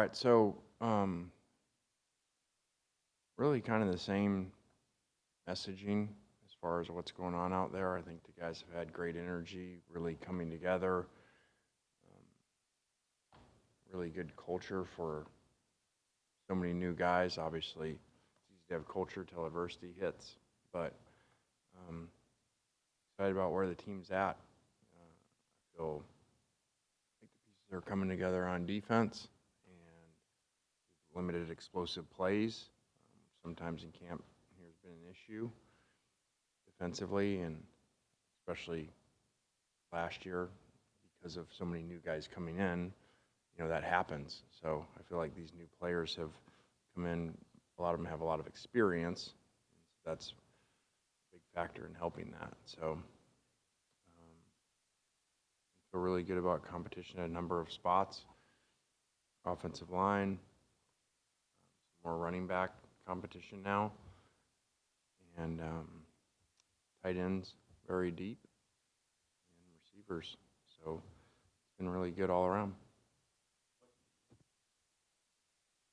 right, so really kind of the same messaging as far as what's going on out there. I think the guys have had great energy, really coming together, really good culture for so many new guys. Obviously, it's easy to have culture till adversity hits, but excited about where the team's at. I feel like the pieces are coming together on defense and limited explosive plays. Sometimes in camp here's been an issue defensively, and especially last year because of so many new guys coming in, that happens. So I feel like these new players have come in, a lot of them have a lot of experience. That's a big factor in helping that. So I feel really good about competition at a number of spots. Offensive line, more running back competition now, and tight ends very deep, and receivers. So it's been really good all around.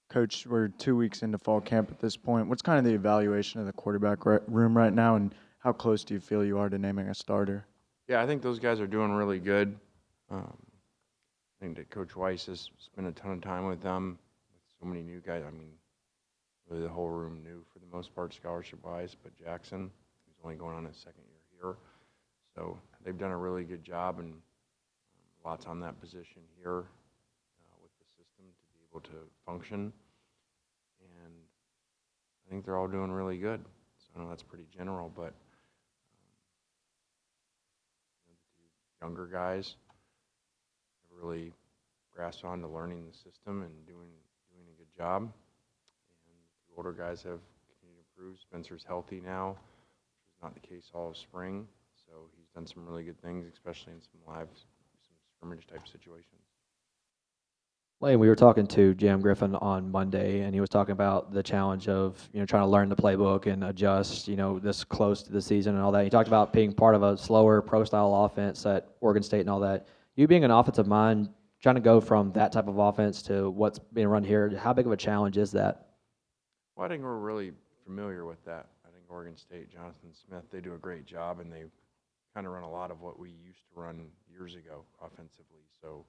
Coach, we're 2 weeks into fall camp at this point. What's kind of the evaluation of the quarterback room right now, and how close do you feel you are to naming a starter? Yeah, I think those guys are doing really good. I think that Coach Weiss has spent a ton of time with them, with so many new guys. I mean, really the whole room new for the most part, scholarship-wise, but Jackson, who's only going on his second year here. So they've done a really good job, and lots on that position here with the system to be able to function. And I think they're all doing really good. So I know that's pretty general, but the two younger guys have really grasped on to learning the system and doing a good job. And the two older guys have continued to improve. Spencer's healthy now, which was not the case all of spring. So he's done some really good things, especially in some scrimmage type situations. Lane, we were talking to Jam Griffin on Monday, and he was talking about the challenge of trying to learn the playbook and adjust this close to the season and all that. He talked about being part of a slower pro-style offense at Oregon State and all that. You being an offensive mind, trying to go from that type of offense to what's being run here, how big of a challenge is that? Well, I think we're really familiar with that. I think Oregon State, Jonathan Smith, they do a great job, and they kind of run a lot of what we used to run years ago offensively. So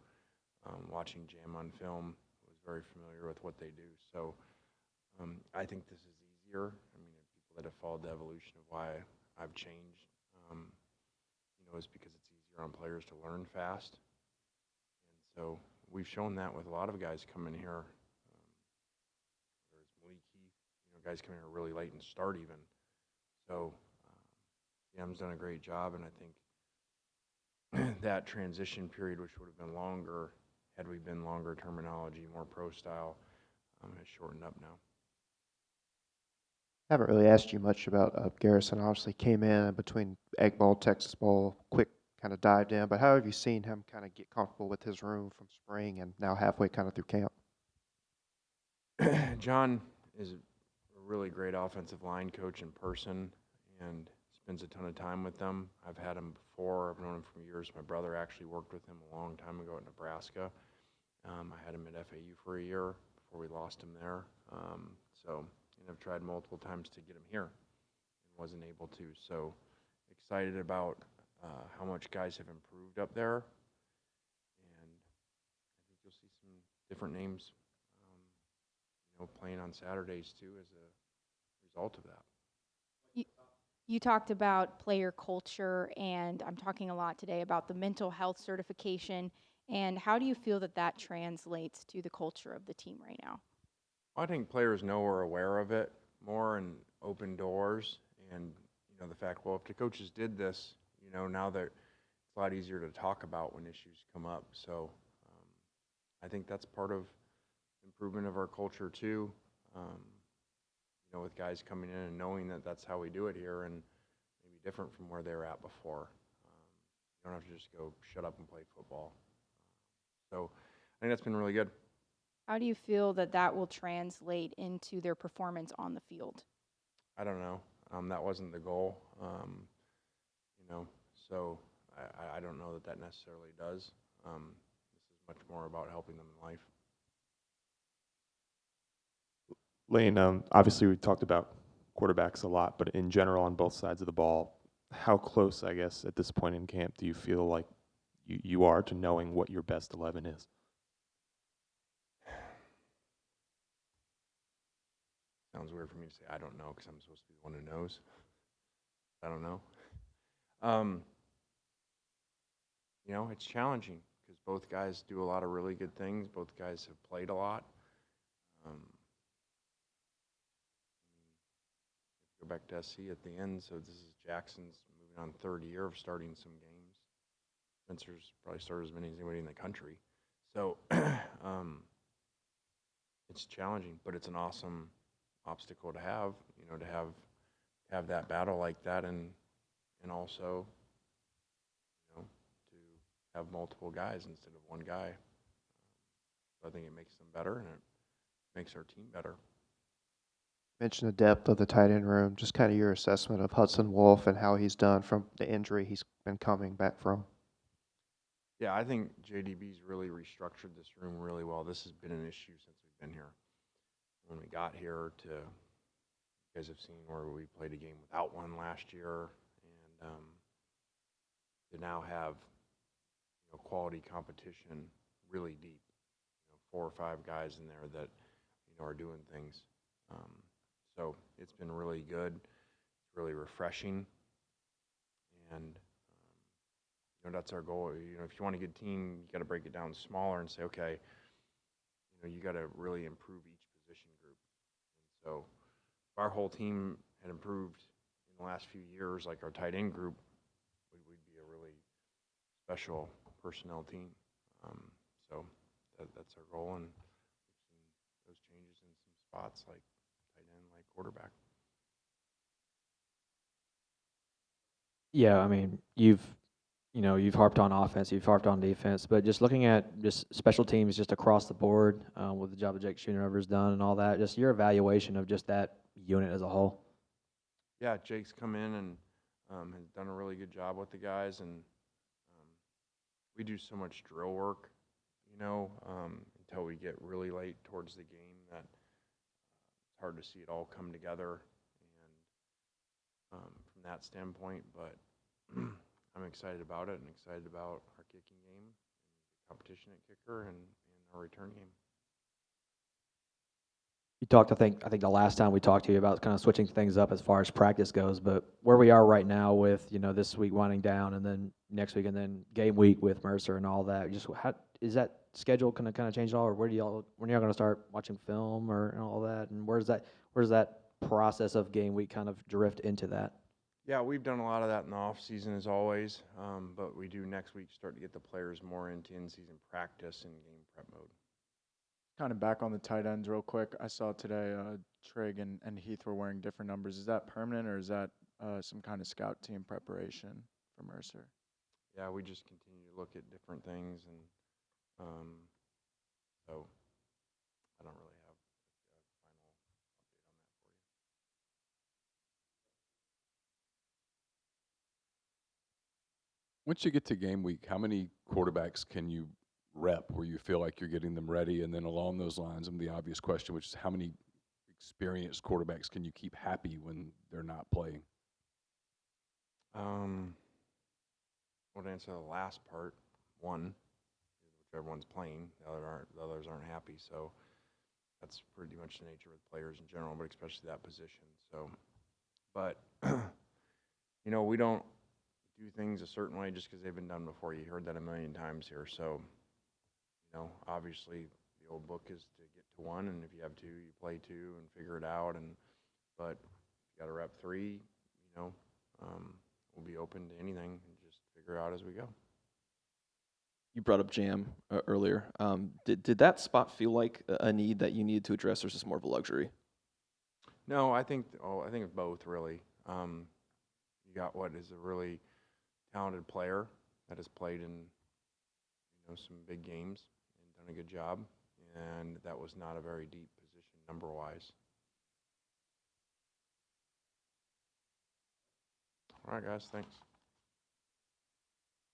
watching Jam on film was very familiar with what they do. So I think this is easier. I mean, people that have followed the evolution of why I've changed, is because it's easier on players to learn fast. And so we've shown that with a lot of guys coming here. There's Maliki, guys coming here really late and start even. So Jam's done a great job, and I think that transition period, which would have been longer had we been longer terminology, more pro style, has shortened up now. I haven't really asked you much about Garrison. Obviously came in between Egg Bowl, Texas Bowl, quick kind of dived in. But how have you seen him kind of get comfortable with his room from spring and now halfway kind of through camp? John is a really great offensive line coach in person and spends a ton of time with them. I've had him before. I've known him for years. My brother actually worked with him a long time ago at Nebraska. I had him at FAU for a year before we lost him there. And I've tried multiple times to get him here and wasn't able to. So excited about how much guys have improved up there. And I think you'll see some different names, playing on Saturdays too as a result of that. You talked about player culture, and I'm talking a lot today about the mental health certification. And how do you feel that translates to the culture of the team right now? I think players know we're aware of it more and open doors. And, the fact, well, if the coaches did this, now that it's a lot easier to talk about when issues come up. So I think that's part of improvement of our culture too. With guys coming in and knowing that that's how we do it here and maybe different from where they were at before. You don't have to just go shut up and play football. So I think that's been really good. How do you feel that will translate into their performance on the field? I don't know. That wasn't the goal. So I don't know that necessarily does. This is much more about helping them in life. Lane, obviously we talked about quarterbacks a lot, but in general on both sides of the ball, how close, I guess, at this point in camp do you feel like you are to knowing what your best 11 is? Sounds weird for me to say I don't know because I'm supposed to be the one who knows. I don't know. You know, it's challenging because both guys do a lot of really good things. Both guys have played a lot. Go back to SC at the end. So this is Jackson's moving on third year of starting some games. Spencer's probably started as many as anybody in the country. So it's challenging, but it's an awesome obstacle to have. You know, to have that battle like that, and also, you know, to have multiple guys instead of one guy. So I think it makes them better, and it makes our team better. Mention the depth of the tight end room. Just kind of your assessment of Hudson Wolf and how he's done from the injury he's been coming back from. Yeah, I think JDB's really restructured this room really well. This has been an issue since we've been here. When we got here, you guys have seen where we played a game without one last year, and to now have, you know, quality competition really deep. You know, 4 or 5 guys in there that, you know, are doing things. So it's been really good. It's really refreshing, and you know, that's our goal. You know, if you want a good team, you got to break it down smaller and say, okay, you know, you got to really improve each position group. And so if our whole team had improved in the last few years, like our tight end group, we'd be a really special personnel team. So that's our goal, and we've seen those changes in some spots like tight end, like quarterback. Yeah, I mean, you've harped on offense, you've harped on defense, but just looking at just special teams just across the board with the job that Jake Schoonover's done and all that, just your evaluation of just that unit as a whole. Yeah, Jake's come in and has done a really good job with the guys, and we do so much drill work, you know, until we get really late towards the game that it's hard to see it all come together, and from that standpoint, but I'm excited about it and excited about our kicking game, and competition at kicker, and our return game. You talked, I think the last time we talked to you about kind of switching things up as far as practice goes, but where we are right now with, you know, this week winding down and then next week and then game week with Mercer and all that, just how is that schedule going to kind of change at all, or when are y'all going to start watching film and all that, and where's that process of game week kind of drift into that? Yeah, we've done a lot of that in the off season as always, but we do next week start to get the players more into in-season practice and game prep mode. Kind of back on the tight ends real quick. I saw today Trigg and Heath were wearing different numbers. Is that permanent, or is that some kind of scout team preparation for Mercer? Yeah, we just continue to look at different things, and so I don't really have a final update on that for you. Once you get to game week, how many quarterbacks can you rep where you feel like you're getting them ready? And then along those lines, the obvious question, which is how many experienced quarterbacks can you keep happy when they're not playing? Well, to answer the last part, one, which everyone's playing, the others aren't happy. So that's pretty much the nature of players in general, but especially that position. So, but you know, we don't do things a certain way just because they've been done before. You heard that a million times here. So, you know, obviously the old book is to get to 1, and if you have 2, you play 2 and figure it out. But if you got to rep 3, you know, we'll be open to anything and just figure out as we go. You brought up Jam earlier. Did that spot feel like a need that you needed to address, or is this more of a luxury? No, I think it's both really. You got what is a really talented player that has played in, you know, some big games and done a good job, and that was not a very deep position number-wise. All right, guys, thanks.